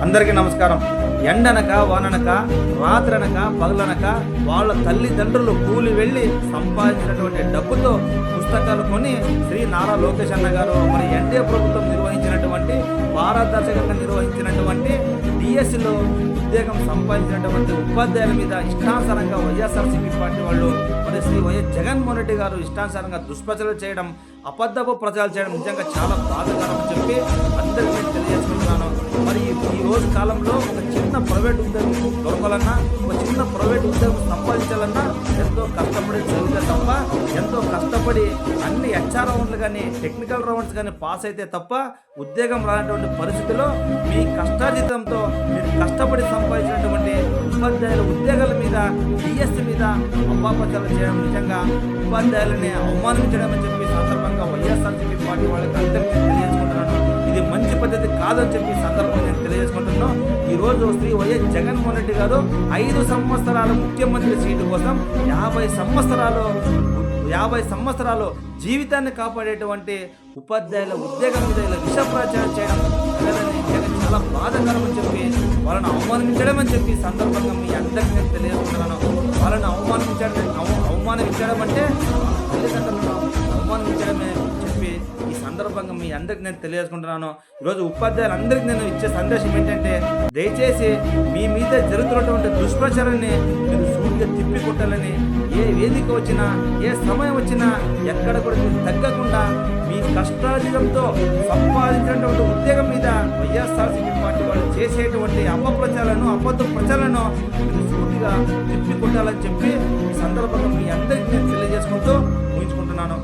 అందరికీ నమస్కారం. ఎండనక వాననక రాత్రనక పగలనక వాళ్ళ తల్లిదండ్రులు కూలి వెళ్ళి సంపాదించినటువంటి డబ్బుతో పుస్తకాలు కొని శ్రీ నారా లోకేష్ అన్న గారు మరి ఎన్డీఏ ప్రభుత్వం నిర్వహించినటువంటి పారదర్శకంగా నిర్వహించినటువంటి డిఎస్సిలో ఉద్యోగం సంపాదించినటువంటి ఉపాధ్యాయుల మీద ఇష్టానుసారంగా వైఎస్ఆర్సీపీ పార్టీ వాళ్ళు మరి శ్రీ వైఎస్ జగన్మోహన్ రెడ్డి గారు ఇష్టానుసారంగా దుష్ప్రచారాలు చేయడం, అబద్ధపు ప్రచారాలు చేయడం నిజంగా చాలా బాధాకరం అని చెప్పి అందరికీ నేను తెలియజేసుకుంటున్నాను. మరి ఈ రోజు కాలంలో ఒక చిన్న ప్రైవేట్ ఉద్యోగం దొరకాలన్నా, ఒక చిన్న ప్రైవేట్ ఉద్యోగం సంపాదించాలన్నా ఎంతో కష్టపడి చదివితే తప్ప, ఎంతో కష్టపడి అన్ని హెచ్ఆర్ రౌండ్లు కానీ టెక్నికల్ రౌండ్స్ కానీ పాస్ అయితే తప్ప ఉద్యోగం రానటువంటి పరిస్థితిలో మీ కష్టార్జితంతో మీరు కష్టపడి సంపాదించినటువంటి ఉపాధ్యాయుల ఉద్యోగాల మీద డిఎస్సి మీద అపప్రచారం చేయడం నిజంగా ఉపాధ్యాయులని అవమానించడం అని చెప్పి సందర్భంగా వైఎస్ఆర్సీపీ పార్టీ వాళ్ళకి అందరికీ తెలియజేసుకుంటున్నాను. ఇది మంచి పద్ధతి కాదని చెప్పి సందర్భంగా నేను తెలియజేసుకుంటున్నాను. ఈరోజు శ్రీ వైఎస్ జగన్మోహన్ రెడ్డి గారు 5 సంవత్సరాల ముఖ్యమంత్రి సీటు కోసం 50 సంవత్సరాలు జీవితాన్ని కాపాడేటువంటి ఉపాధ్యాయుల ఉద్యోగం మీద ఇలా విష ప్రచారం చేయడం చాలా బాధాకరం అని చెప్పి వాళ్ళని అవమానించడం అని చెప్పి సందర్భంగా మీ అందరికీ నేను తెలియజేస్తున్నాను. వాళ్ళని అవమానించడం అంటే తల్లిదండ్రులను అవమానించడమే చెప్పి ఈ సందర్భంగా మీ అందరికి నేను తెలియజేసుకుంటున్నాను. ఈరోజు ఉపాధ్యాయులందరికీ నేను ఇచ్చే సందేశం ఏంటంటే, దయచేసి మీ మీద జరుగుతున్నటువంటి దుష్ప్రచారాన్ని మీరు సూటిగా తిప్పి కొట్టాలని, ఏ వేదిక వచ్చినా ఏ సమయం వచ్చినా ఎక్కడ కూడా మీరు తగ్గకుండా మీ కష్టార్జితంతో సంపాదించినటువంటి ఉద్యోగం మీద వైఎస్ఆర్సీపీ పార్టీ వాళ్ళు చేసేటువంటి అపప్రచారాలను అబద్ధ ప్రచారాలను మీరు సూటిగా తిప్పి కొట్టాలని చెప్పి ఈ సందర్భంగా మీ అందరికీ నేను తెలియజేసుకుంటూ ముగించుకుంటున్నాను.